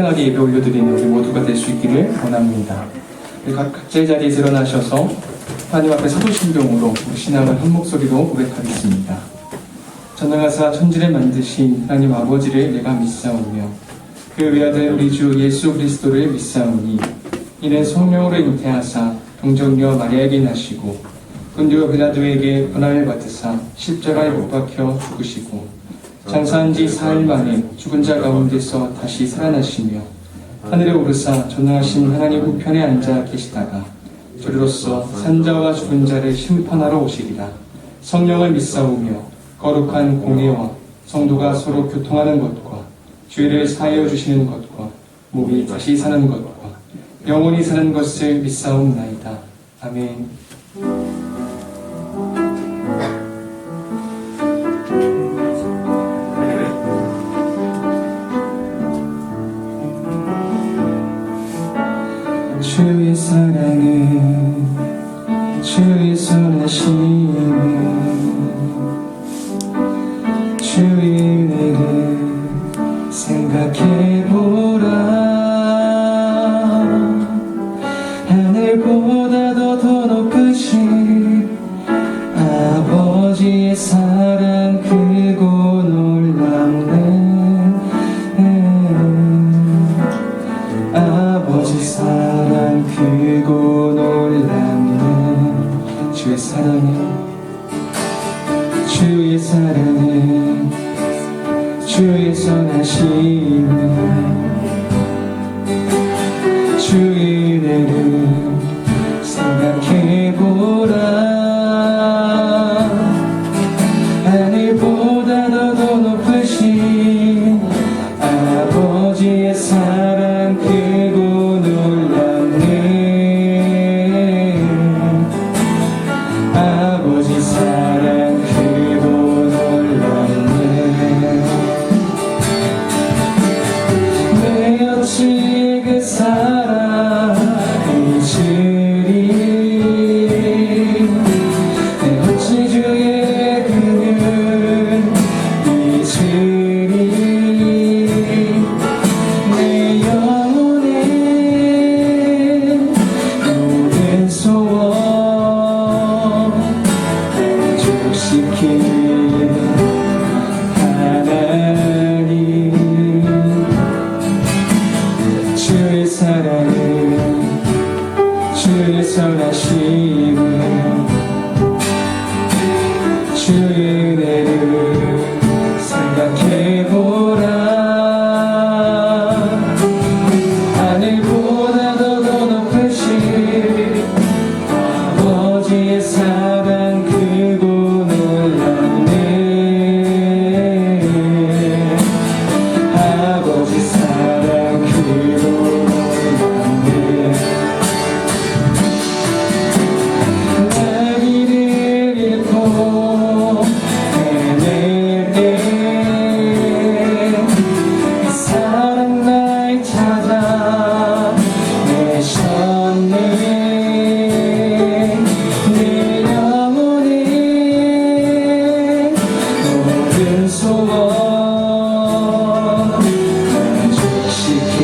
성장하게 예배 올려드리는 우리 모두가 될 수 있기를 원합니다. 각자의 자리에서 일어나셔서 하나님 앞에 사도신경으로 우리 신앙을 한 목소리로 고백하겠습니다. 전능하사 천지를 만드신 하나님 아버지를 내가 믿사오며 그 외아들 우리 주 예수 그리스도를 믿사오니 이는 성령으로 잉태하사 동정녀 마리아에게 나시고 본디오 빌라도에게 고난을 받으사 십자가에 못 박혀 죽으시고 장사한 지 4일 만에 죽은 자 가운데서 다시 살아나시며 하늘에 오르사 전능하신 하나님 우편에 앉아 계시다가 저리로서 산자와 죽은 자를 심판하러 오시리라. 성령을 믿사오며 거룩한 공예와 성도가 서로 교통하는 것과 죄를 사하여 주시는 것과 몸이 다시 사는 것과 영원히 사는 것을 믿사옵나이다. 아멘. 주의 사랑은 주의 선하심은 주의 은혜를 생각해보라. 하늘보다도 더 높으신 아버지의 사랑 크고 놀랍네. 아버지 사랑 크고 놀랍네. 주의 사랑은 주의 사랑은 주의 선하심은 주의 은혜를 생각해보라. 하늘보다도 더 높으신 아버지의 사랑 크고 놀랍네. 아버지 사랑 크고 놀랍네. 내 어찌 그 사랑 잊으리. 내 어찌 주의 그늘 잊으리. 내 영혼의 모든 소원 만족시키는 하나님. 주의 사랑은 주의 선하심은 주의 은혜를 생각해보라. 하늘보다도 더 높으신 아버지의 사랑 크고 놀랍네. 아버지 사랑 크고 놀랍네. 나 길을 잃고 헤맬 때 그 사랑 날 찾아 내셨네. 내 영혼의 모든 소원 만족시킬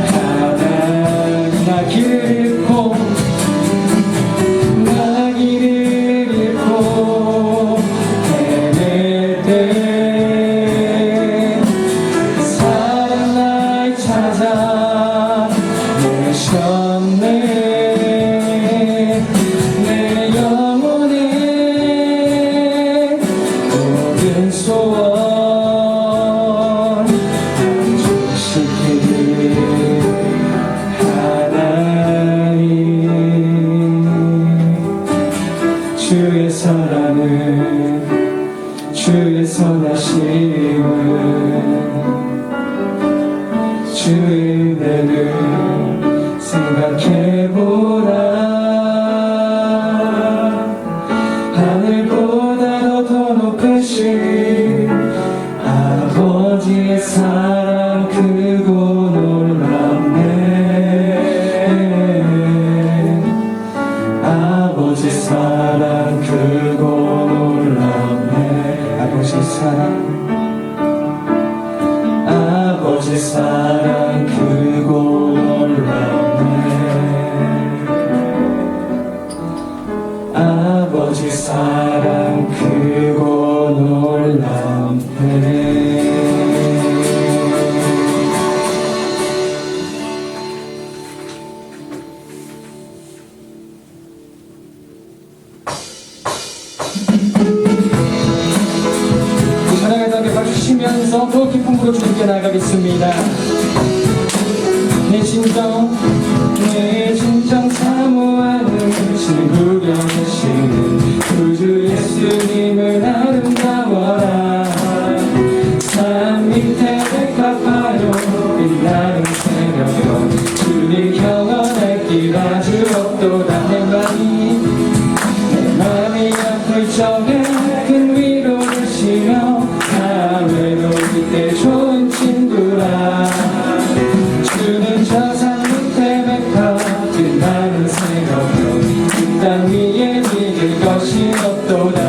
하나님. 나 길을 잃고 나 길을 잃고 헤맬 때 그 사랑 날 찾아 내셨네. 내 영혼의 모든 소원 만족시키길 하나님. 주의 사랑은 주의 선하심은 주의 은혜를 생각해보라. 하늘보다도 더 높으신 아버지의 사랑 크고 놀랍네. 아버지 사랑 크고 놀랍네. 아버지 사랑 아버지 아버지 사랑 크고 놀랍네. 아버지 사랑 크고 놀랍네. 찬양을 함께 봐주시면서 더 깊은 곳으로 주님께 나가겠습니다. 내 심정 사모하는 구경하시는 구주 예수님을 아름다워라. 산 밑에 백합화요 빛나는 새벽별 주님 경험할 길 아주 없도다. 내 맘이 아플 적에 큰 위로를 쉬며 사회도 그때 좋은 친구라. 주는 저 산 밑에 백합 빛나는 새벽별 그 땅 위에 믿을 것이 없도다.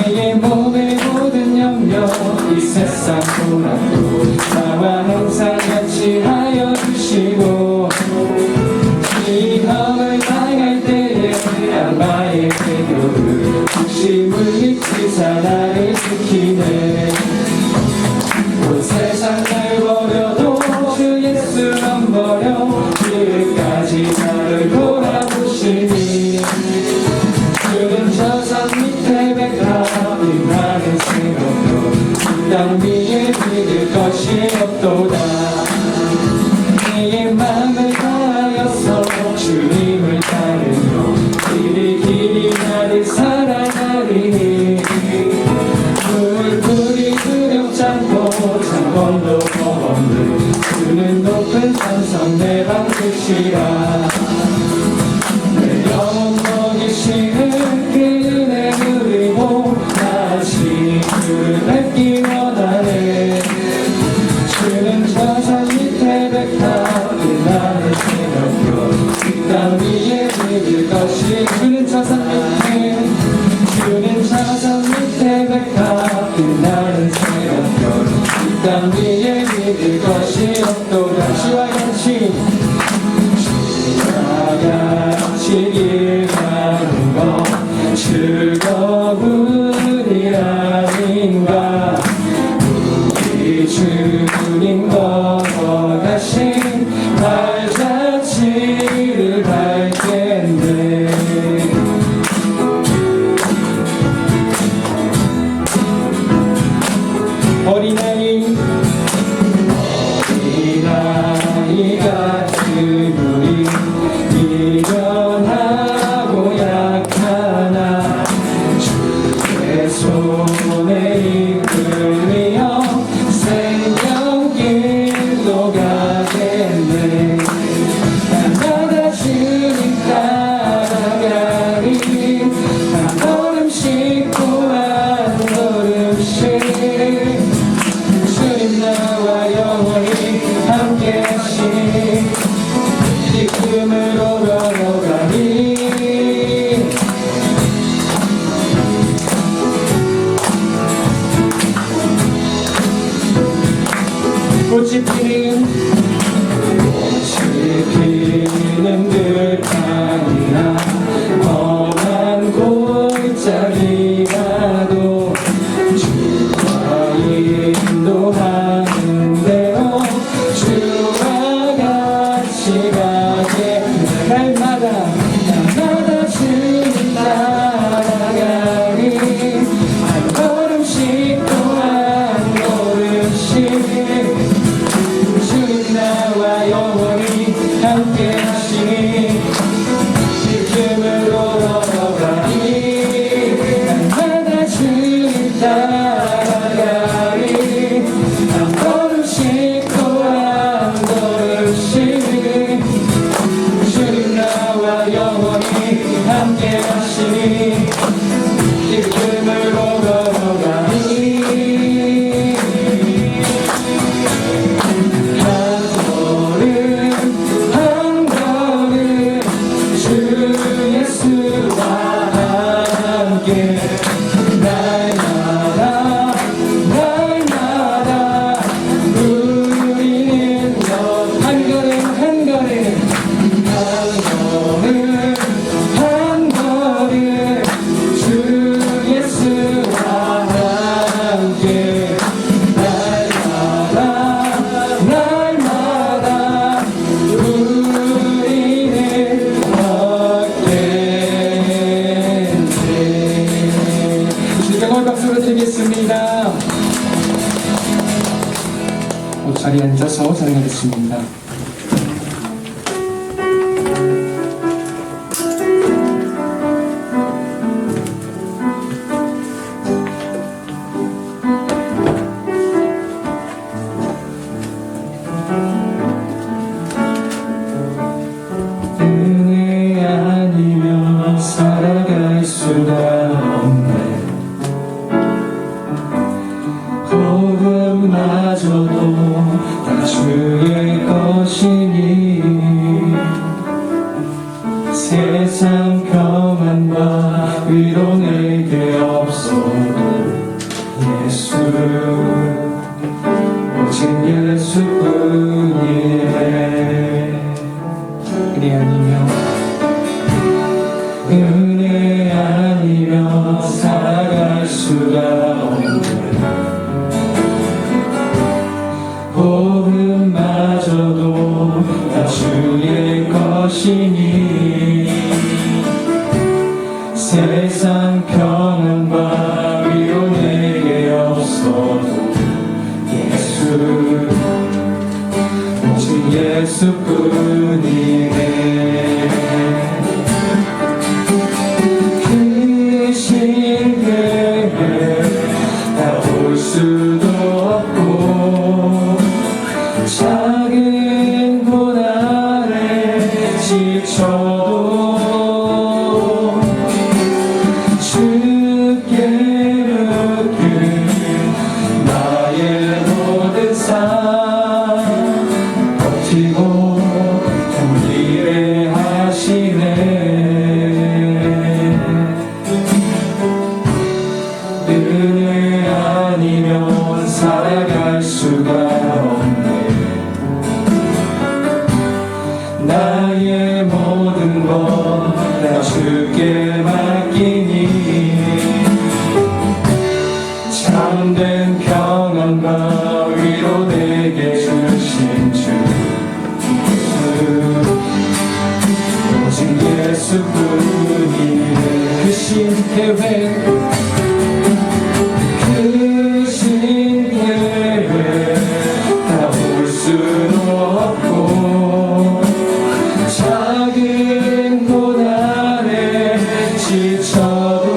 내의 몸의 모든 염려 이 세상 고난도 나와 항상 같이 하여 주시고 시험을 당할 때에 양마의 태교를 중심을 익히사 나를 지키네. 온 세상 날 버려도 주 예수만 버려 끝까지 나를 돌아보시니. 주는 저 산 밑에 백합 빛나는 새벽별 그 땅 위에 믿을 것이 없도다. 내 맘을 다하여서 주님을 따르며 길이 나를 사랑하리니. 물불이 두렵지 않고 창건도 없는 주는 높은 산성 내 방주시라. 내 영혼 먹이시는 그 은혜 누리고 다시 그를 뵙기 원하네. 주는 저 산 밑에 백합 빛나는 새벽별 그 땅 위에 믿을 것이. 주는 저 산 밑에 백합 빛나는 새벽별 그 땅 위에 믿을 것이 없도다. 시와 같이 길 가는 것 즐거운 일 아닌가. 우리 주님 걸어가신 발자취를 밟겠네. 어린아이 같은 우리 미련하고 약하나 주의 손에 이끌리어 생명길로 가겠네. 날마다 주님 따라가리. 한 걸음씩 또 한 걸음씩 주님 나와 영원히 함께 하시니. 지금으로 걸어가니. 꽃이 피는 듯하니라. 험한 골짜기라도 주가 인도하는 대로 주와 같이 가게. 날마다 주님 따라가니. 한 걸음씩 또 한 걸음씩 주님 나와 영원히 함께 하시니. 지금으로 걸어가니. 날마다 주님 따라가니. 한 걸음씩 또 한 걸음씩 주님 나와 영원히 함께 하시니. 지금으로 걸어가니. 또 자리에 앉아서 찬양하겠습니다. 은혜 아니면 살아갈 수가 없네. 복음마저도 다 주의 것이니 세상 평안과 위로 내게 없어도 예수 오직 예수뿐이네. 은혜 아니면 살아갈 수가 없네. 복음마저도 다 주의 것이니 세상 평안과 위로 내게 없어도 예수 오직 예수뿐이네. 그 신께 다 볼 수도 없고 작은 고난에 지쳐도 주께 묻는 나의 모든 삶 버티고 견디게 하시네. 은혜 아니면 살아갈 수가 없네. 나의 모든 것 다 주께 맡기니 참된 평안과 위로 내게 주신 주 오직 예수뿐이네. 그 신계획 다 볼 수는 없고 작은 고난에 지쳐도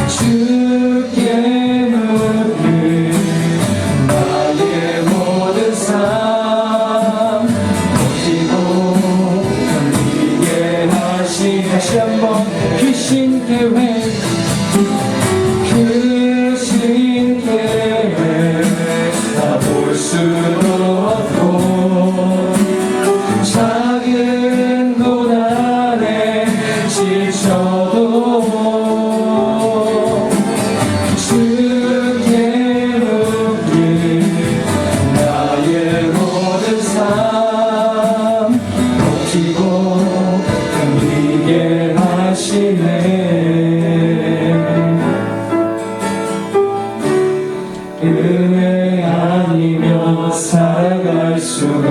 주께 묻는 나의 모든 삶 버티고 견디게 하시네. 다시 한번 귀신 계획 그 신께 다 볼 수는 없고 작은 고난에 지쳐도 주께 묻는 나의 모든 삶 버티고 견디게 하시네. 은혜 아니면 살아갈 수가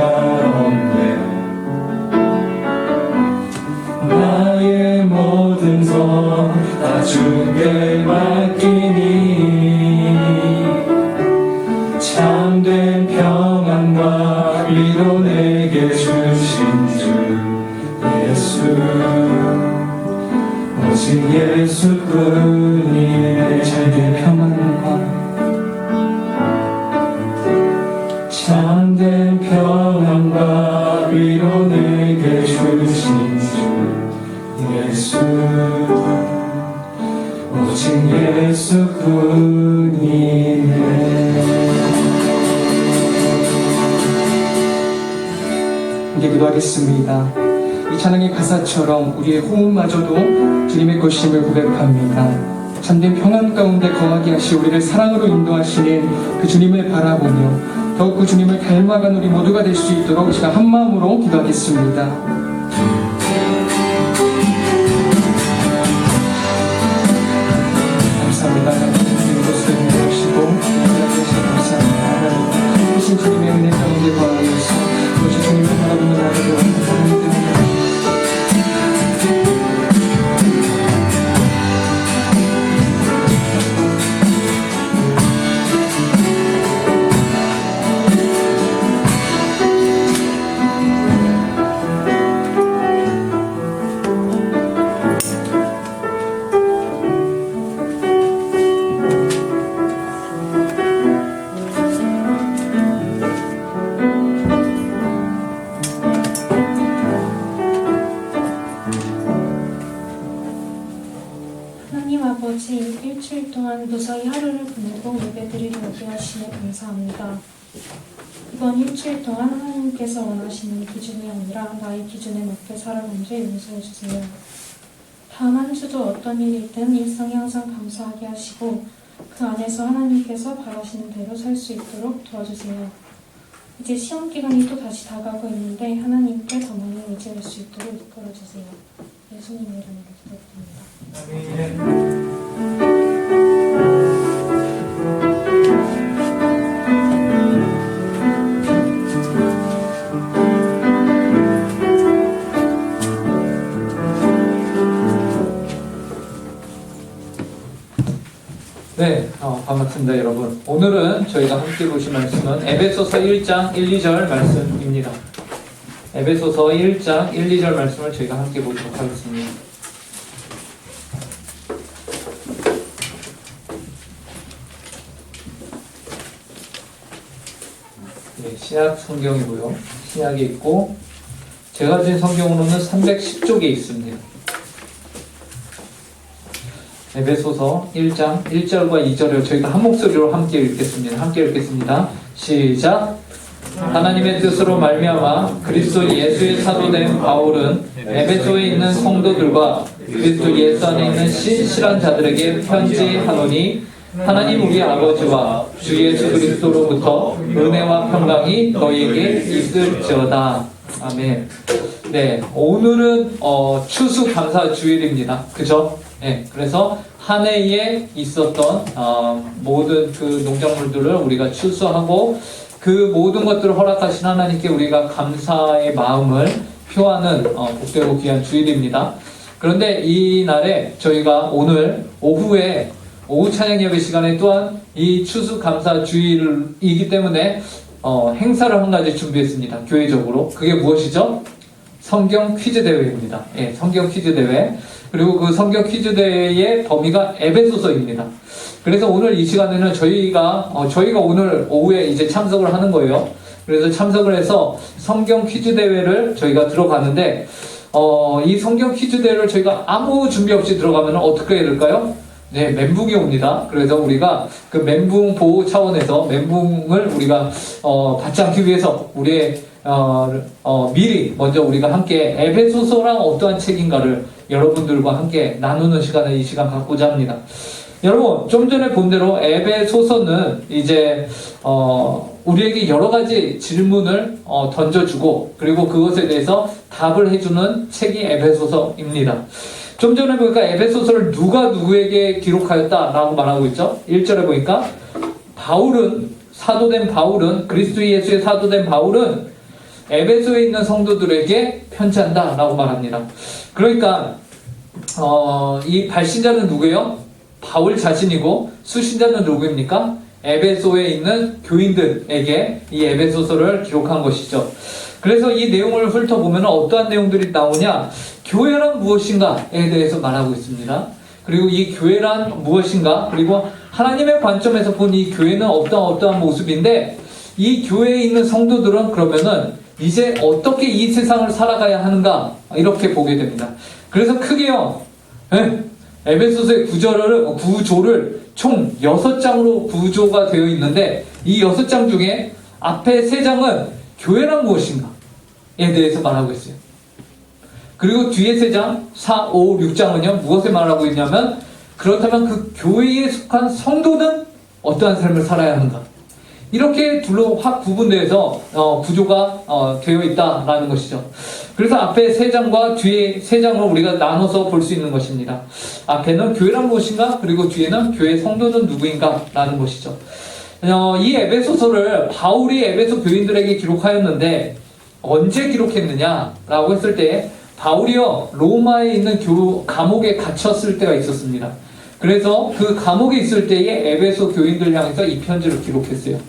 없네. 나의 모든 것 다 주께 맡기니 참된 평안과 위로 내게 주신 주 예수 오직 예수뿐이네. 참된 평안과 참된 평안과 위로 내게 주신 주 예수 오직 예수뿐이네. 이제 기도하겠습니다. 이 찬양의 가사처럼 우리의 호흡마저도 주님의 것임을 고백합니다. 참된 평안 가운데 거하게 하시 우리를 사랑으로 인도하시는 그 주님을 바라보며 더욱 그 주님을 닮아간 우리 모두가 될 수 있도록 제가 한 마음으로 기도하겠습니다. 감사합니다. 이곳을 모시고 감사합니다. 크신 주님의 은혜 가운데 거하면서 오직 주님을 바라보는 나를 감사합니다. 하시니 감사합니다. 이번 일주일 동안 하나님께서 원하시는 기준이 아니라 나의 기준에 맞게 살아간지 용서해 주세요. 다음 한 주도 어떤 일이 있든 일상이 항상 감사하게 하시고 그 안에서 하나님께서 바라시는 대로 살 수 있도록 도와주세요. 이제 시험 기간이 또 다시 다가오고 있는데 하나님께 더 많이 의지할 수 있도록 이끌어주세요. 예수님의 이름으로 기도드립니다. 아멘. 네, 반갑습니다, 여러분. 오늘은 저희가 함께 보실 말씀은 에베소서 1장 1, 2절 말씀입니다. 에베소서 1장 1, 2절 말씀을 저희가 함께 보도록 하겠습니다. 네, 신약 성경이고요. 신약에 있고 제가 가진 성경으로는 310쪽에 있습니다. 에베소서 1장 1절과 2절을 저희가 한 목소리로 함께 읽겠습니다. 함께 읽겠습니다. 시작! 하나님의 뜻으로 말미암아 그리스도 예수의 사도된 바울은 에베소에 있는 성도들과 그리스도 예수 안에 있는 신실한 자들에게 편지하노니 하나님 우리 아버지와 주 예수 그리스도로부터 은혜와 평강이 너희에게 있을지어다. 아멘. 네, 오늘은 추수감사 주일입니다. 그죠? 네, 그래서 한 해에 있었던 모든 그 농작물들을 우리가 추수하고 그 모든 것들을 허락하신 하나님께 우리가 감사의 마음을 표하는 복되고 귀한 주일입니다. 그런데 이 날에 저희가 오늘 오후에 오후 찬양 예배 시간에 또한 이 추수감사 주일이기 때문에 행사를 한 가지 준비했습니다. 교회적으로. 그게 무엇이죠? 성경 퀴즈 대회입니다. 예, 성경 퀴즈 대회. 그리고 그 성경 퀴즈 대회의 범위가 에베소서입니다. 그래서 오늘 이 시간에는 저희가 오늘 오후에 이제 참석을 하는 거예요. 그래서 참석을 해서 성경 퀴즈 대회를 저희가 들어가는데, 이 성경 퀴즈 대회를 저희가 아무 준비 없이 들어가면 어떻게 해야 될까요? 네, 멘붕이 옵니다. 그래서 우리가 그 멘붕 보호 차원에서 멘붕을 우리가 받지 않기 위해서 우리의 미리 먼저 우리가 함께 에베소서랑 어떠한 책인가를 여러분들과 함께 나누는 시간을 이 시간 갖고자 합니다. 여러분, 좀 전에 본 대로 에베소서는 이제 우리에게 여러 가지 질문을 던져주고 그리고 그것에 대해서 답을 해주는 책이 에베소서입니다. 좀 전에 보니까 에베소서를 누가 누구에게 기록하였다라고 말하고 있죠. 1절에 보니까 사도된 바울은 그리스도 예수의 사도된 바울은 에베소에 있는 성도들에게 편지한다 라고 말합니다. 그러니까 이 발신자는 누구예요? 바울 자신이고 수신자는 누구입니까? 에베소에 있는 교인들에게 이 에베소서를 기록한 것이죠. 그래서 이 내용을 훑어보면 어떠한 내용들이 나오냐? 교회란 무엇인가에 대해서 말하고 있습니다. 그리고 이 교회란 무엇인가? 그리고 하나님의 관점에서 본 이 교회는 어떠한 모습인데 이 교회에 있는 성도들은 그러면은 이제 어떻게 이 세상을 살아가야 하는가? 이렇게 보게 됩니다. 그래서 크게요. 에베소서의 구조를 총 6장으로 구조가 되어 있는데 이 6장 중에 앞에 3장은 교회란 무엇인가에 대해서 말하고 있어요. 그리고 뒤에 3장, 4, 5, 6장은요, 무엇을 말하고 있냐면, 그렇다면 그 교회에 속한 성도는 어떠한 삶을 살아야 하는가. 이렇게 둘로 확 구분되어서 구조가 되어 있다라는 것이죠. 그래서 앞에 3장과 뒤에 3장으로 우리가 나눠서 볼 수 있는 것입니다. 앞에는 교회란 무엇인가, 그리고 뒤에는 교회 성도는 누구인가 라는 것이죠. 이 에베소서를 바울이 에베소 교인들에게 기록하였는데 언제 기록했느냐라고 했을 때 바울이요 로마에 있는 감옥에 갇혔을 때가 있었습니다. 그래서 그 감옥에 있을 때에 에베소 교인들 향해서 이 편지를 기록했어요.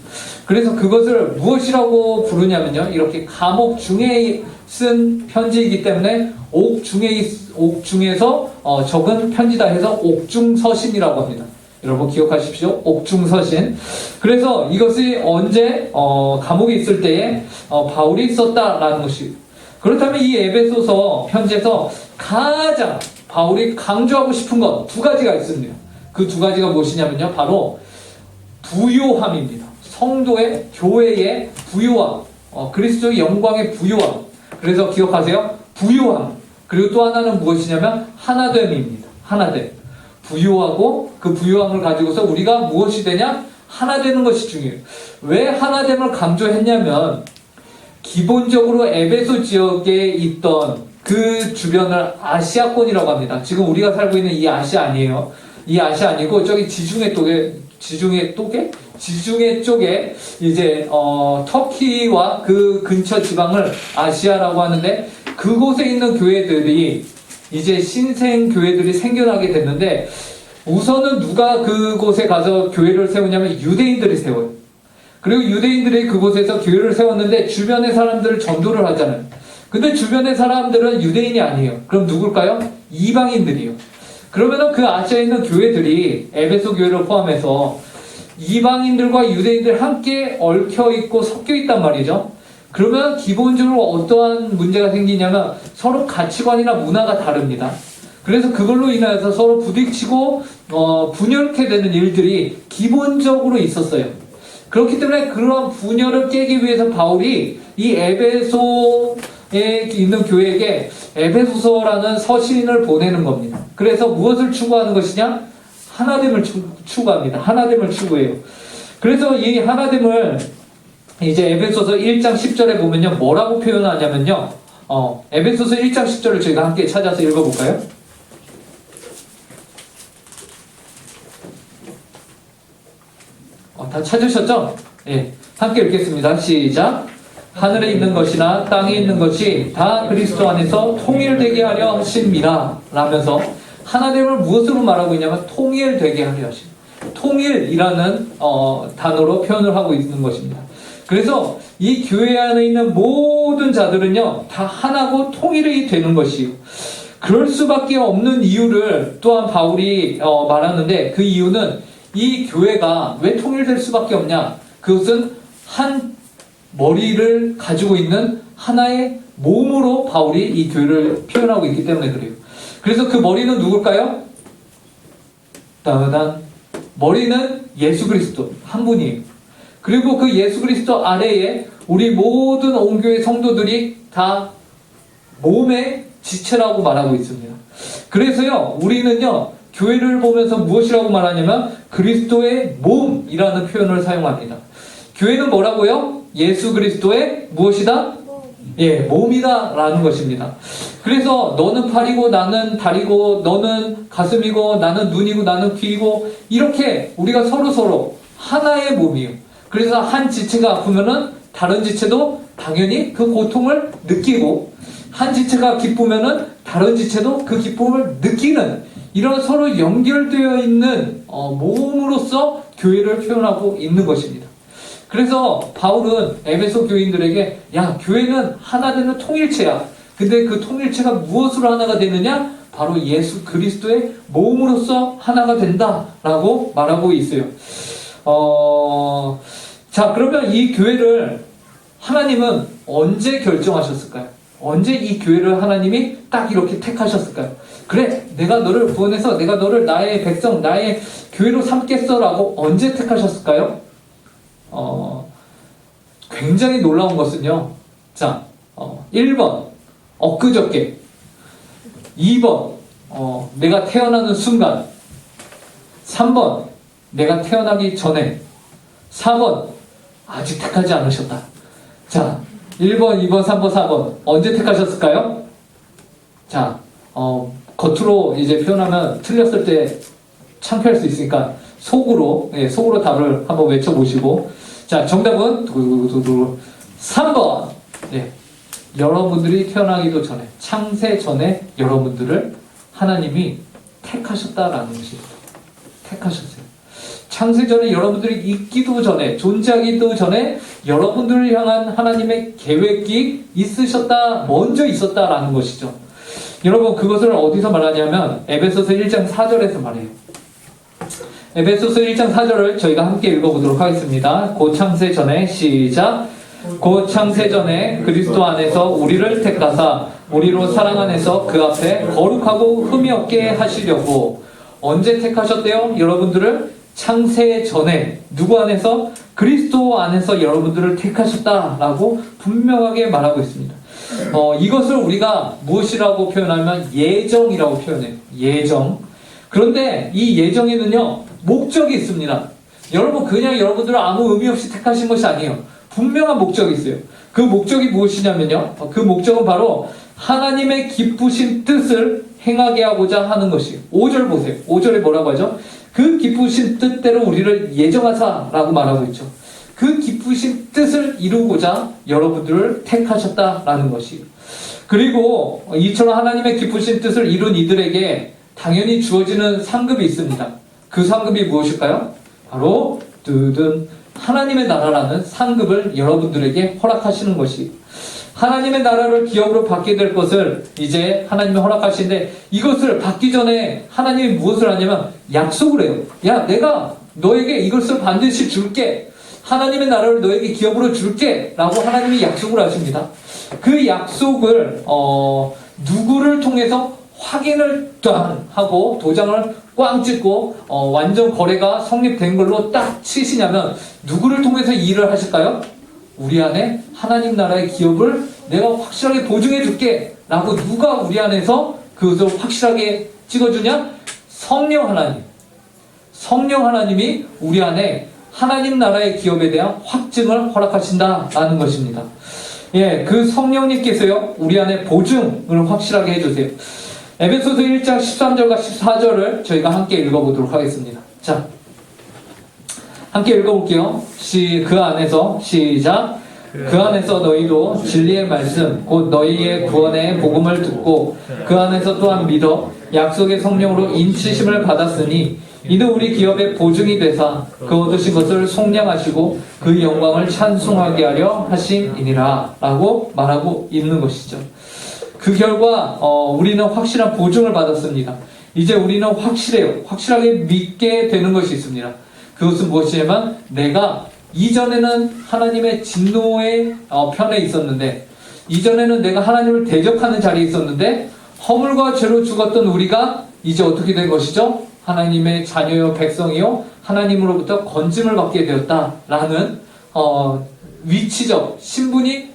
그래서 그것을 무엇이라고 부르냐면요, 이렇게 감옥 중에 쓴 편지이기 때문에 옥 중에서 적은 편지다 해서 옥중서신이라고 합니다. 여러분 기억하십시오. 옥중서신. 그래서 이것이 언제 감옥에 있을 때에 바울이 썼다라는 것이. 그렇다면 이 에베소서 편지에서 가장 바울이 강조하고 싶은 것 2가지가 있습니다. 그 2가지가 무엇이냐면요, 바로 부요함입니다. 성도의, 교회의 부요함, 그리스도의 영광의 부요함. 그래서 기억하세요. 부요함. 그리고 또 하나는 무엇이냐면 하나됨입니다. 하나됨. 부요하고 그 부요함을 가지고서 우리가 무엇이 되냐? 하나 되는 것이 중요해요. 왜 하나됨을 강조했냐면 기본적으로 에베소 지역에 있던 그 주변을 아시아권이라고 합니다. 지금 우리가 살고 있는 이 아시아 아니에요. 이 아시아 아니고 저기 지중해 쪽에 이제 터키와 그 근처 지방을 아시아라고 하는데 그곳에 있는 교회들이 이제 신생 교회들이 생겨나게 됐는데 우선은 누가 그곳에 가서 교회를 세우냐면 유대인들이 세워요. 그리고 유대인들이 그곳에서 교회를 세웠는데 주변의 사람들을 전도를 하잖아요. 근데 주변의 사람들은 유대인이 아니에요. 그럼 누굴까요? 이방인들이요. 그러면은 그 아시아에 있는 교회들이 에베소 교회를 포함해서 이방인들과 유대인들 함께 얽혀 있고 섞여 있단 말이죠. 그러면 기본적으로 어떠한 문제가 생기냐면 서로 가치관이나 문화가 다릅니다. 그래서 그걸로 인해서 서로 부딪히고 분열케 되는 일들이 기본적으로 있었어요. 그렇기 때문에 그런 분열을 깨기 위해서 바울이 이 에베소에 있는 교회에게 에베소서라는 서신을 보내는 겁니다. 그래서 무엇을 추구하는 것이냐? 하나됨을 추구합니다. 하나됨을 추구해요. 그래서 이 하나됨을 이제 에베소서 1장 10절에 보면요. 뭐라고 표현하냐면요. 에베소서 1장 10절을 저희가 함께 찾아서 읽어볼까요? 다 찾으셨죠? 예. 함께 읽겠습니다. 시작. 하늘에 있는 것이나 땅에 있는 것이 다 그리스도 안에서 통일되게 하려 하십니다. 라면서 하나됨을 무엇으로 말하고 있냐면 통일되게 하려 하십니다. 통일이라는 단어로 표현을 하고 있는 것입니다. 그래서 이 교회 안에 있는 모든 자들은요, 다 하나고 통일이 되는 것이요. 그럴 수밖에 없는 이유를 또한 바울이 말하는데 그 이유는 이 교회가 왜 통일될 수밖에 없냐? 그것은 한 머리를 가지고 있는 하나의 몸으로 바울이 이 교회를 표현하고 있기 때문에 그래요. 그래서 그 머리는 누굴까요? 따단. 머리는 예수 그리스도 한 분이에요. 그리고 그 예수 그리스도 아래에 우리 모든 온교회 성도들이 다 몸의 지체라고 말하고 있습니다. 그래서요, 우리는요, 교회를 보면서 무엇이라고 말하냐면 그리스도의 몸이라는 표현을 사용합니다. 교회는 뭐라고요? 예수 그리스도의 무엇이다? 예, 몸이다 라는 것입니다. 그래서 너는 팔이고 나는 다리고 너는 가슴이고 나는 눈이고 나는 귀이고 이렇게 우리가 서로 하나의 몸이에요. 그래서 한 지체가 아프면은 다른 지체도 당연히 그 고통을 느끼고 한 지체가 기쁘면은 다른 지체도 그 기쁨을 느끼는 이런 서로 연결되어 있는 몸으로서 교회를 표현하고 있는 것입니다. 그래서 바울은 에베소 교인들에게 야, 교회는 하나 되는 통일체야. 근데 그 통일체가 무엇으로 하나가 되느냐? 바로 예수 그리스도의 몸으로서 하나가 된다라고 말하고 있어요. 자, 그러면 이 교회를 하나님은 언제 결정하셨을까요? 언제 이 교회를 하나님이 딱 이렇게 택하셨을까요? 그래, 내가 너를 구원해서 내가 너를 나의 백성, 나의 교회로 삼겠어라고 언제 택하셨을까요? 굉장히 놀라운 것은요. 자, 1번, 엊그저께. 2번, 내가 태어나는 순간. 3번, 내가 태어나기 전에. 4번, 아직 택하지 않으셨다. 자, 1번, 2번, 3번, 4번. 언제 택하셨을까요? 자, 겉으로 이제 표현하면 틀렸을 때 창피할 수 있으니까 속으로 답을 한번 외쳐보시고. 자, 정답은 3번. 예. 여러분들이 태어나기도 전에, 창세 전에 여러분들을 하나님이 택하셨다라는 것입니다. 택하셨어요. 창세 전에 여러분들이 있기도 전에, 존재하기도 전에 여러분들을 향한 하나님의 계획이 먼저 있었다라는 것이죠. 여러분, 그것을 어디서 말하냐면 에베소서 1장 4절에서 말해요. 에베소서 1장 4절을 저희가 함께 읽어보도록 하겠습니다. 곧 창세 전에, 시작. 곧 창세 전에 그리스도 안에서 우리를 택하사 우리로 사랑 안에서 그 앞에 거룩하고 흠이 없게 하시려고. 언제 택하셨대요? 여러분들을 창세 전에 누구 안에서? 그리스도 안에서 여러분들을 택하셨다라고 분명하게 말하고 있습니다. 이것을 우리가 무엇이라고 표현하면 예정이라고 표현해요. 예정. 그런데 이 예정에는요, 목적이 있습니다. 여러분, 그냥 여러분들을 아무 의미 없이 택하신 것이 아니에요. 분명한 목적이 있어요. 그 목적이 무엇이냐면요, 그 목적은 바로 하나님의 기쁘신 뜻을 행하게 하고자 하는 것이에요. 5절 보세요. 5절에 뭐라고 하죠? 그 기쁘신 뜻대로 우리를 예정하사라고 말하고 있죠. 그 기쁘신 뜻을 이루고자 여러분들을 택하셨다라는 것이에요. 그리고 이처럼 하나님의 기쁘신 뜻을 이룬 이들에게 당연히 주어지는 상급이 있습니다. 그 상급이 무엇일까요? 바로 하나님의 나라라는 상급을 여러분들에게 허락하시는 것이에요. 하나님의 나라를 기업으로 받게 될 것을 이제 하나님이 허락하시는데, 이것을 받기 전에 하나님이 무엇을 하냐면 약속을 해요. 야, 내가 너에게 이것을 반드시 줄게. 하나님의 나라를 너에게 기업으로 줄게 라고 하나님이 약속을 하십니다. 그 약속을 누구를 통해서 확인을 하고 도장을 꽝 찍고 완전 거래가 성립된 걸로 딱 치시냐면 누구를 통해서 이 일을 하실까요? 우리 안에 하나님 나라의 기업을 내가 확실하게 보증해 줄게 라고 누가 우리 안에서 그것을 확실하게 찍어주냐? 성령 하나님. 성령 하나님이 우리 안에 하나님 나라의 기업에 대한 확증을 허락하신다라는 것입니다. 예, 그 성령님께서요, 우리 안에 보증을 확실하게 해주세요. 에베소서 1장 13절과 14절을 저희가 함께 읽어보도록 하겠습니다. 자, 함께 읽어볼게요. 그 안에서, 시작. 그 안에서 너희도 진리의 말씀, 곧 너희의 구원의 복음을 듣고 그 안에서 또한 믿어 약속의 성령으로 인치심을 받았으니 이는 우리 기업의 보증이 되사 그 얻으신 것을 속량하시고 그 영광을 찬송하게 하려 하심이니라 라고 말하고 있는 것이죠. 그 결과 우리는 확실한 보증을 받았습니다. 이제 우리는 확실해요. 확실하게 믿게 되는 것이 있습니다. 그것은 무엇이냐면 내가 이전에는 하나님의 진노의 편에 있었는데, 이전에는 내가 하나님을 대적하는 자리에 있었는데 허물과 죄로 죽었던 우리가 이제 어떻게 된 것이죠? 하나님의 자녀요 백성이요 하나님으로부터 건짐을 받게 되었다라는 위치적 신분이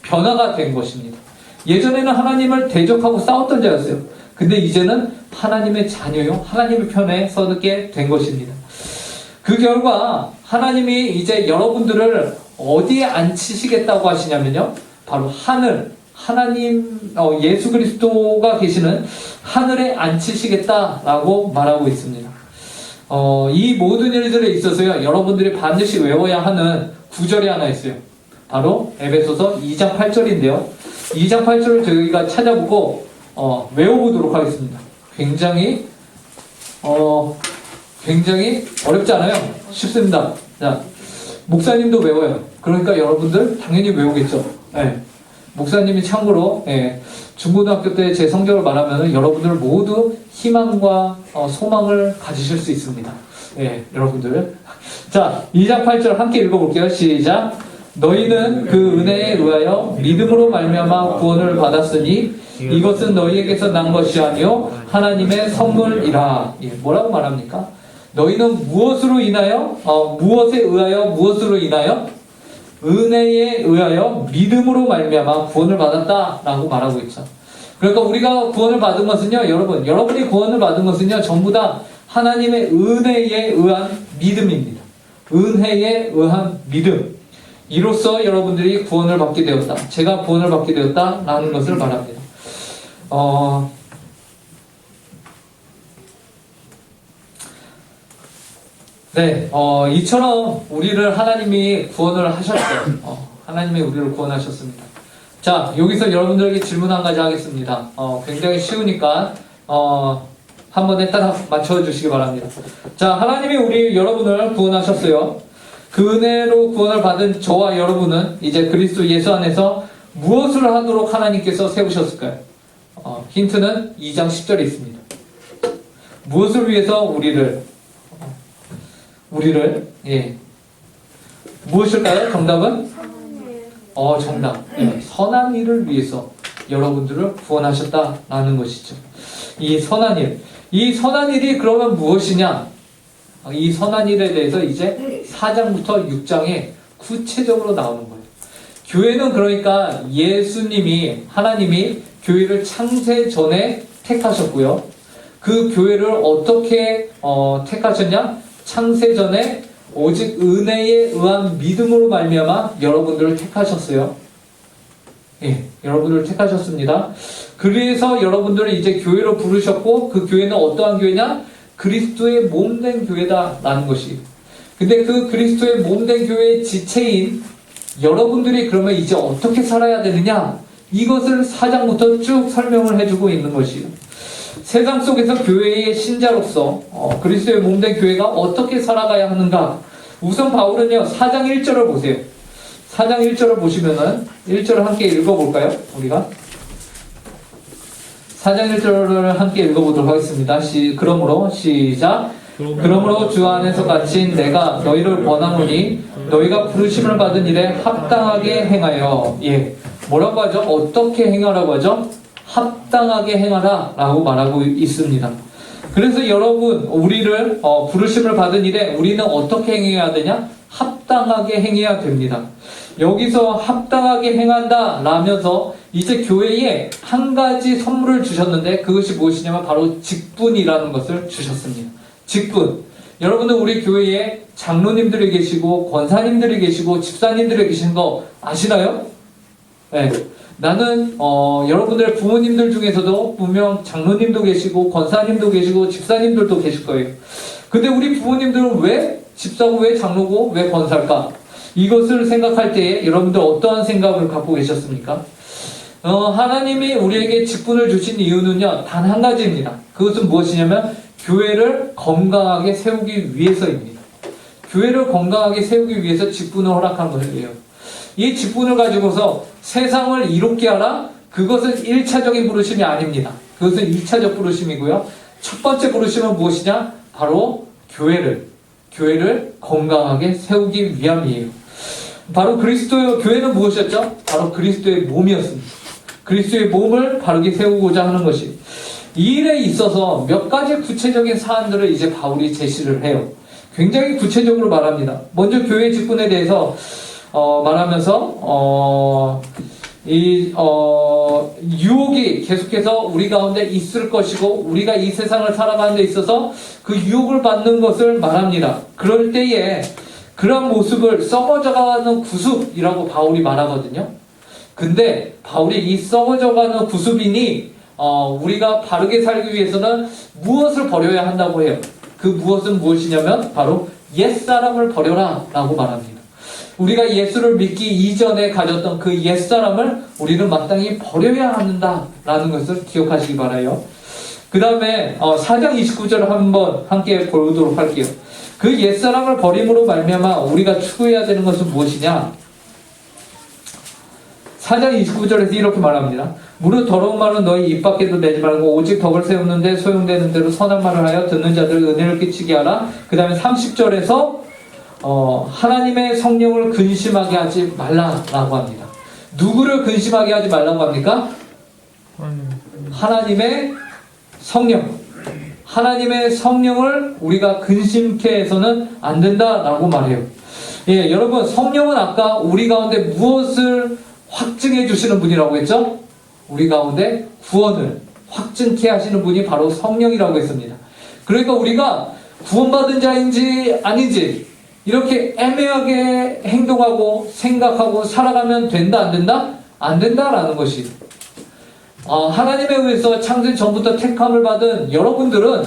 변화가 된 것입니다. 예전에는 하나님을 대적하고 싸웠던 자였어요. 근데 이제는 하나님의 자녀요 하나님의 편에 서게 된 것입니다. 그 결과 하나님이 이제 여러분들을 어디에 앉히시겠다고 하시냐면요, 바로 하나님 예수 그리스도가 계시는 하늘에 앉히시겠다라고 말하고 있습니다. 이 모든 일들에 있어서요, 여러분들이 반드시 외워야 하는 구절이 하나 있어요. 바로 에베소서 2장 8절인데요. 2장 8절을 저희가 찾아보고 외워보도록 하겠습니다. 굉장히 어렵지 않아요? 쉽습니다. 자, 목사님도 외워요. 그러니까 여러분들 당연히 외우겠죠. 네. 목사님이 참고로 중고등학교 때 제 성적을 말하면 여러분들 모두 희망과 소망을 가지실 수 있습니다. 여러분들. 자, 2장 8절 함께 읽어볼게요. 시작. 너희는 그 은혜에 의하여 믿음으로 말미암아 구원을 받았으니 이것은 너희에게서 난 것이 아니요 하나님의 선물이라. 뭐라고 말합니까? 너희는 무엇으로 인하여? 무엇에 의하여? 무엇으로 인하여? 은혜에 의하여 믿음으로 말미암아 구원을 받았다라고 말하고 있죠. 그러니까 우리가 구원을 받은 것은요, 여러분이 구원을 받은 것은요, 전부 다 하나님의 은혜에 의한 믿음입니다. 은혜에 의한 믿음. 이로써 여러분들이 구원을 받게 되었다. 제가 구원을 받게 되었다라는 것을 말합니다. 이처럼 우리를 하나님이 구원을 하셨어요. 하나님이 우리를 구원하셨습니다. 자, 여기서 여러분들에게 질문 한 가지 하겠습니다. 굉장히 쉬우니까 한 번에 따라 맞춰주시기 바랍니다. 자, 하나님이 여러분을 구원하셨어요. 그 은혜로 구원을 받은 저와 여러분은 이제 그리스도 예수 안에서 무엇을 하도록 하나님께서 세우셨을까요? 힌트는 2장 10절에 있습니다. 무엇을 위해서 우리를 무엇일까요? 정답은? 정답. 선한 일을 위해서 여러분들을 구원하셨다라는 것이죠. 이 선한 일이 그러면 무엇이냐? 이 선한 일에 대해서 이제 4장부터 6장에 구체적으로 나오는 거예요. 교회는 그러니까 예수님이, 하나님이 교회를 창세 전에 택하셨고요. 그 교회를 어떻게 택하셨냐? 창세 전에 오직 은혜에 의한 믿음으로 말미암아 여러분들을 택하셨어요. 예, 여러분들을 택하셨습니다. 그래서 여러분들을 이제 교회로 부르셨고, 그 교회는 어떠한 교회냐? 그리스도의 몸된 교회다라는 것이. 근데 그 그리스도의 몸된 교회의 지체인 여러분들이 그러면 이제 어떻게 살아야 되느냐? 이것을 4장부터 쭉 설명을 해주고 있는 것이에요. 세상 속에서 교회의 신자로서 그리스도의 몸된 교회가 어떻게 살아가야 하는가? 우선 바울은요, 4장 1절을 보세요. 4장 1절을 보시면은 1절을 함께 읽어볼까요? 우리가 4장 1절을 함께 읽어보도록 하겠습니다. 그러므로 시작. 그러므로 주 안에서 갇힌 내가 너희를 권하노니 너희가 부르심을 받은 일에 합당하게 행하여. 예, 뭐라고 하죠? 어떻게 행하라고 하죠? 합당하게 행하라 라고 말하고 있습니다. 그래서 여러분, 우리를 부르심을 받은 일에 우리는 어떻게 행해야 되냐? 합당하게 행해야 됩니다. 여기서 합당하게 행한다 라면서 이제 교회에 한 가지 선물을 주셨는데, 그것이 무엇이냐면 바로 직분이라는 것을 주셨습니다. 직분. 여러분들, 우리 교회에 장로님들이 계시고 권사님들이 계시고 집사님들이 계신 거 아시나요? 네. 나는 여러분들의 부모님들 중에서도 분명 장로님도 계시고 권사님도 계시고 집사님들도 계실 거예요. 근데 우리 부모님들은 왜 집사고 왜 장로고 왜 권사일까? 이것을 생각할 때 여러분들 어떠한 생각을 갖고 계셨습니까? 하나님이 우리에게 직분을 주신 이유는요, 단 한 가지입니다. 그것은 무엇이냐면 교회를 건강하게 세우기 위해서입니다. 교회를 건강하게 세우기 위해서 직분을 허락한 것이에요. 이 직분을 가지고서 세상을 이롭게 하라? 그것은 1차적인 부르심이 아닙니다. 그것은 2차적 부르심이고요. 첫 번째 부르심은 무엇이냐? 바로 교회를 건강하게 세우기 위함이에요. 바로 그리스도의 교회는 무엇이었죠? 바로 그리스도의 몸이었습니다. 그리스도의 몸을 바르게 세우고자 하는 것이. 이 일에 있어서 몇 가지 구체적인 사안들을 이제 바울이 제시를 해요. 굉장히 구체적으로 말합니다. 먼저 교회 직분에 대해서 말하면서 유혹이 계속해서 우리 가운데 있을 것이고, 우리가 이 세상을 살아가는 데 있어서 그 유혹을 받는 것을 말합니다. 그럴 때에 그런 모습을 썩어져가는 구습이라고 바울이 말하거든요. 근데 바울이 이 썩어져가는 구습이니 우리가 바르게 살기 위해서는 무엇을 버려야 한다고 해요. 그 무엇은 무엇이냐면 바로 옛사람을 버려라 라고 말합니다. 우리가 예수를 믿기 이전에 가졌던 그 옛사람을 우리는 마땅히 버려야 한다라는 것을 기억하시기 바라요. 그 다음에 4장 29절을 한번 함께 보도록 할게요. 그 옛사람을 버림으로 말미암아 우리가 추구해야 되는 것은 무엇이냐? 4장 29절에서 이렇게 말합니다. 무릇 더러운 말은 너희 입 밖에도 내지 말고 오직 덕을 세우는데 소용되는 대로 선한 말을 하여 듣는 자들 은혜를 끼치게 하라. 그 다음에 30절에서 하나님의 성령을 근심하게 하지 말라라고 합니다. 누구를 근심하게 하지 말라고 합니까? 하나님의 성령. 하나님의 성령을 우리가 근심케 해서는 안 된다라고 말해요. 예, 여러분, 성령은 아까 우리 가운데 무엇을 확증해 주시는 분이라고 했죠? 우리 가운데 구원을 확증케 하시는 분이 바로 성령이라고 했습니다. 그러니까 우리가 구원받은 자인지 아닌지 이렇게 애매하게 행동하고 생각하고 살아가면 된다 안 된다? 안 된다라는 것이 하나님에 의해서 창세 전부터 택함을 받은 여러분들은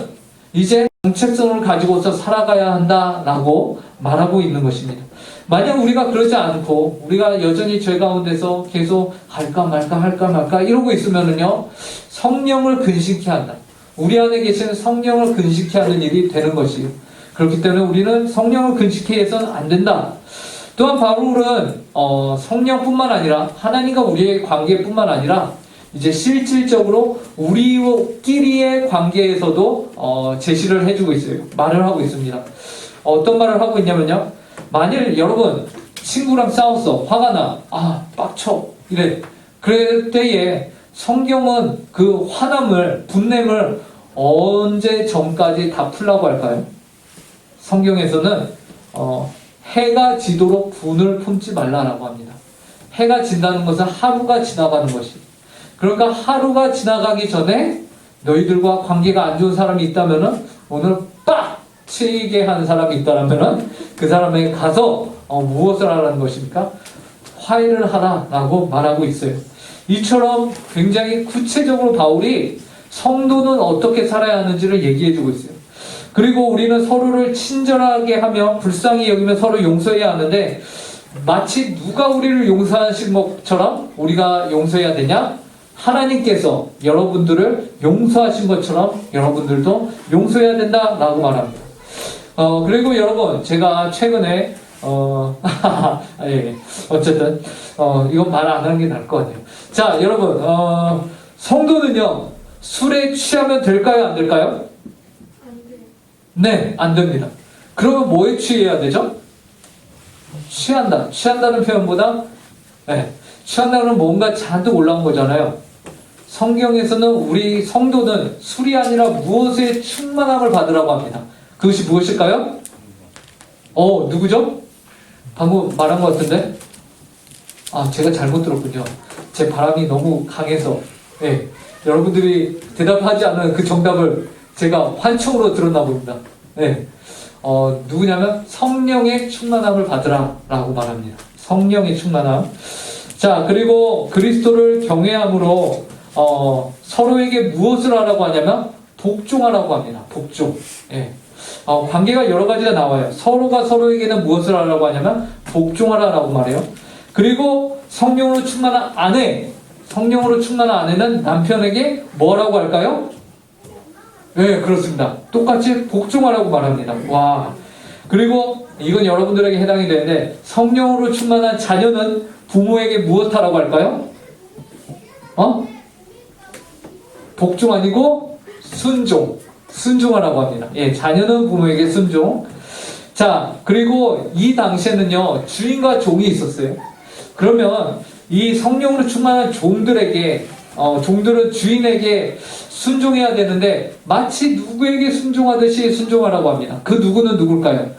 이제 정체성을 가지고서 살아가야 한다라고 말하고 있는 것입니다. 만약 우리가 그러지 않고 우리가 여전히 죄 가운데서 계속 할까 말까 이러고 있으면은요, 성령을 근심케 한다. 우리 안에 계시는 성령을 근심케 하는 일이 되는 것이에요. 그렇기 때문에 우리는 성령을 근심케 해서는 안 된다. 또한 바울은 성령뿐만 아니라 하나님과 우리의 관계뿐만 아니라 이제 실질적으로 우리끼리의 관계에서도 제시를 해주고 있어요. 말을 하고 있습니다. 어떤 말을 하고 있냐면요, 만일 여러분 친구랑 싸웠어, 화가 나, 빡쳐 이래. 그럴 때에 성경은 그 화남을, 분냄을 언제 전까지 다 풀라고 할까요? 성경에서는 해가 지도록 분을 품지 말라라고 합니다. 해가 진다는 것은 하루가 지나가는 것이. 그러니까 하루가 지나가기 전에 너희들과 관계가 안 좋은 사람이 있다면은 오늘 빡 치게 하는 사람이 있다면은 그 사람에게 가서 무엇을 하라는 것입니까? 화해를 하라라고 말하고 있어요. 이처럼 굉장히 구체적으로 바울이 성도는 어떻게 살아야 하는지를 얘기해주고 있어요. 그리고 우리는 서로를 친절하게 하며 불쌍히 여기며 서로 용서해야 하는데 마치 누가 우리를 용서하신 것처럼 우리가 용서해야 되냐? 하나님께서 여러분들을 용서하신 것처럼 여러분들도 용서해야 된다라고 말합니다. 그리고 여러분, 제가 최근에 예, 어쨌든 이건 말 안 하는 게 나을 것 같아요. 자, 여러분, 성도는요 술에 취하면 될까요, 안 될까요? 네, 안 됩니다. 그러면 뭐에 취해야 되죠? 취한다는 표현보다 취한다는 뭔가 잔뜩 올라온 거잖아요. 성경에서는 우리 성도는 술이 아니라 무엇의 충만함을 받으라고 합니다. 그것이 무엇일까요? 누구죠? 방금 말한 것 같은데? 제가 잘못 들었군요. 제 바람이 너무 강해서 여러분들이 대답하지 않은 그 정답을 제가 환청으로 들었나 봅니다. 누구냐면 성령의 충만함을 받으라 라고 말합니다. 성령의 충만함. 자, 그리고 그리스도를 경외함으로 서로에게 무엇을 하라고 하냐면 복종하라고 합니다. 복종. 관계가 여러 가지가 나와요. 서로가 서로에게는 무엇을 하라고 하냐면 복종하라라고 말해요. 그리고 성령으로 충만한 아내는 남편에게 뭐라고 할까요? 네, 그렇습니다. 똑같이 복종하라고 말합니다. 와. 그리고 이건 여러분들에게 해당이 되는데 성령으로 충만한 자녀는 부모에게 무엇하라고 할까요? 복종 아니고 순종하라고 합니다. 자녀는 부모에게 순종. 자, 그리고 이 당시에는요 주인과 종이 있었어요. 그러면 이 성령으로 충만한 종들은 주인에게 순종해야 되는데 마치 누구에게 순종하듯이 순종하라고 합니다. 그 누구는 누굴까요?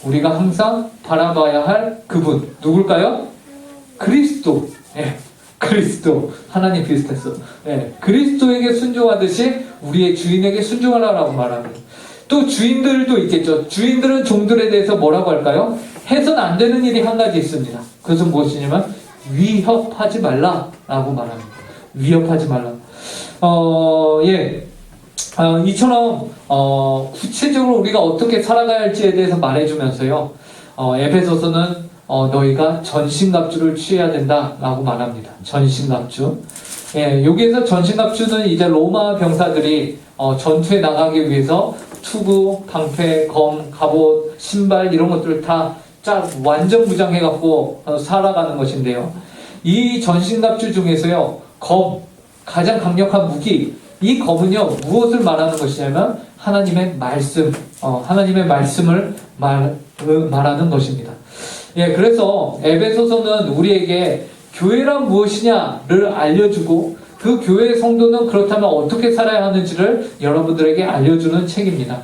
우리가 항상 바라봐야 할 그분 누굴까요? 그리스도. 그리스도. 하나님 비슷했어. 그리스도에게 순종하듯이 우리의 주인에게 순종하라고 말합니다. 또 주인들도 있겠죠. 주인들은 종들에 대해서 뭐라고 할까요? 해서는 안 되는 일이 한 가지 있습니다. 그것은 무엇이냐면 위협하지 말라라고 말합니다. 위협하지 말라. 이처럼 구체적으로 우리가 어떻게 살아가야 할지에 대해서 말해주면서요. 에베소서는 너희가 전신갑주를 취해야 된다라고 말합니다. 전신갑주. 여기에서 전신갑주는 이제 로마 병사들이 전투에 나가기 위해서 투구, 방패, 검, 갑옷, 신발 이런 것들을 다 완전 무장해갖고 살아가는 것인데요. 이 전신갑주 중에서요, 검, 가장 강력한 무기, 이 검은요, 무엇을 말하는 것이냐면 하나님의 말씀, 하나님의 말씀을 말하는 것입니다. 그래서 에베소서는 우리에게 교회란 무엇이냐를 알려주고 그 교회의 성도는 그렇다면 어떻게 살아야 하는지를 여러분들에게 알려주는 책입니다.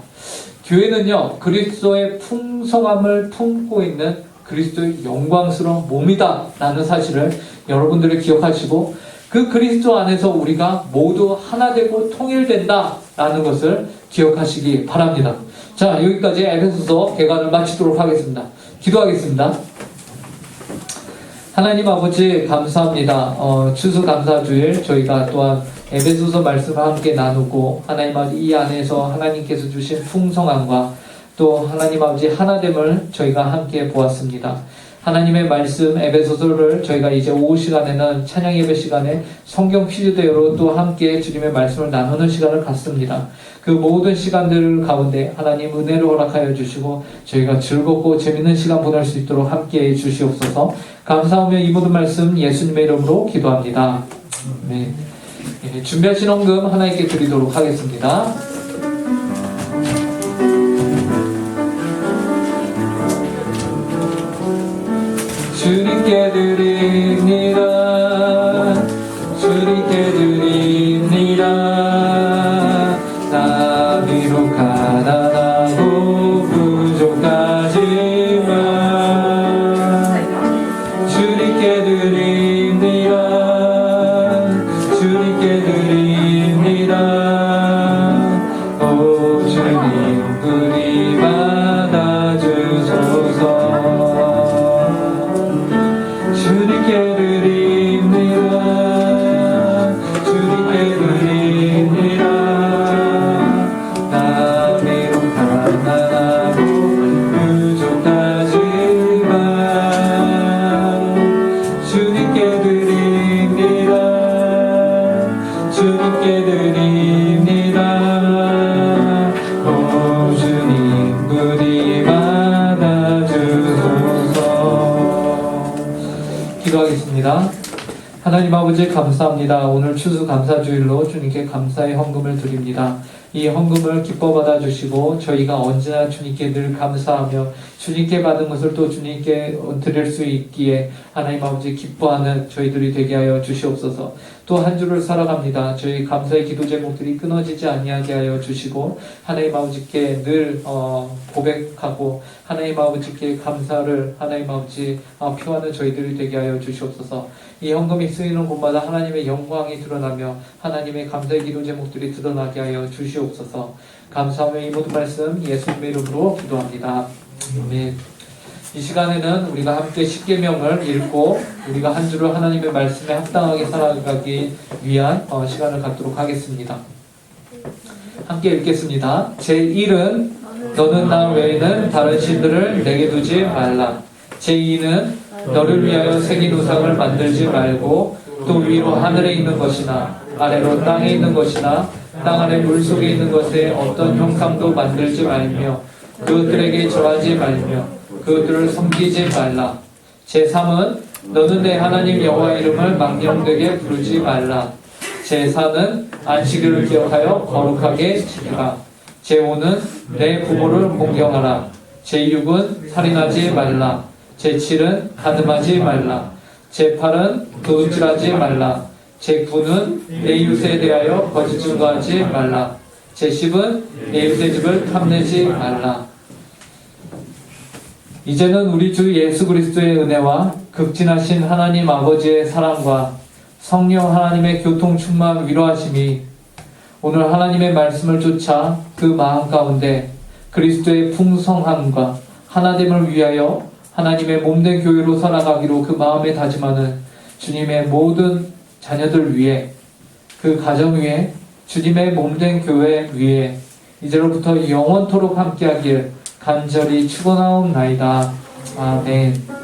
교회는요, 그리스도의 풍성함을 품고 있는 그리스도의 영광스러운 몸이다 라는 사실을 여러분들이 기억하시고 그 그리스도 안에서 우리가 모두 하나 되고 통일된다 라는 것을 기억하시기 바랍니다. 자, 여기까지 에베소서 개관을 마치도록 하겠습니다. 기도하겠습니다. 하나님 아버지 감사합니다. 추수감사주일 저희가 또한 에베소서 말씀을 함께 나누고 하나님 아버지 이 안에서 하나님께서 주신 풍성함과 또 하나님 아버지 하나됨을 저희가 함께 보았습니다. 하나님의 말씀 에베소서를 저희가 이제 오후 시간에는 찬양 예배 시간에 성경 퀴즈 대회로 또 함께 주님의 말씀을 나누는 시간을 갖습니다. 그 모든 시간들 가운데 하나님 은혜를 허락하여 주시고 저희가 즐겁고 재밌는 시간 보낼 수 있도록 함께해 주시옵소서. 감사하며 이 모든 말씀 예수님의 이름으로 기도합니다. 네. 준비하신 헌금 하나님께 드리도록 하겠습니다. 주님께 드립니다. 주님께 드립니다. 나 비록 가난하고 기도하겠습니다. 하나님 아버지 감사합니다. 오늘 추수감사주일로 주님께 감사의 헌금을 드립니다. 이 헌금을 기뻐 받아주시고 저희가 언제나 주님께 늘 감사하며 주님께 받은 것을 또 주님께 드릴 수 있기에 하나님 아버지 기뻐하는 저희들이 되게 하여 주시옵소서. 또 한 주를 살아갑니다. 저희 감사의 기도 제목들이 끊어지지 아니하게 하여 주시고 하나님 아버지께 늘 고백하고 하나님 아버지께 감사를 하나님 아버지 표하는 저희들이 되게 하여 주시옵소서. 이 헌금이 쓰이는 곳마다 하나님의 영광이 드러나며 하나님의 감사의 기도 제목들이 드러나게 하여 주시옵소서. 감사하며 이 모든 말씀 예수님의 이름으로 기도합니다. 아멘. 이 시간에는 우리가 함께 십계명을 읽고 우리가 한 주를 하나님의 말씀에 합당하게 살아가기 위한 시간을 갖도록 하겠습니다. 함께 읽겠습니다. 제1은 너는 나 외에는 다른 신들을 내게 두지 말라. 제2는 너를 위하여 새긴 우상을 만들지 말고 또 위로 하늘에 있는 것이나 아래로 땅에 있는 것이나 땅 아래 물속에 있는 것에 어떤 형상도 만들지 말며 그것들에게 절하지 말며 그들을 섬기지 말라. 제3은 너는 내 하나님 여호와 이름을 망령되게 부르지 말라. 제4는 안식일을 기억하여 거룩하게 지키라. 제5는 내 부모를 공경하라. 제6은 살인하지 말라. 제7은 간음하지 말라. 제8은 도둑질하지 말라. 제9는 내 이웃에 대하여 거짓 증거하지 말라. 제10은 내 이웃의 집을 탐내지 말라. 이제는 우리 주 예수 그리스도의 은혜와 극진하신 하나님 아버지의 사랑과 성령 하나님의 교통 충만 위로하심이 오늘 하나님의 말씀을 쫓아 그 마음 가운데 그리스도의 풍성함과 하나됨을 위하여 하나님의 몸된 교회로 살아가기로 그 마음에 다짐하는 주님의 모든 자녀들 위해 그 가정 위에 주님의 몸된 교회 위에 이제로부터 영원토록 함께하길 간절히 축원하옵나이다. 아멘.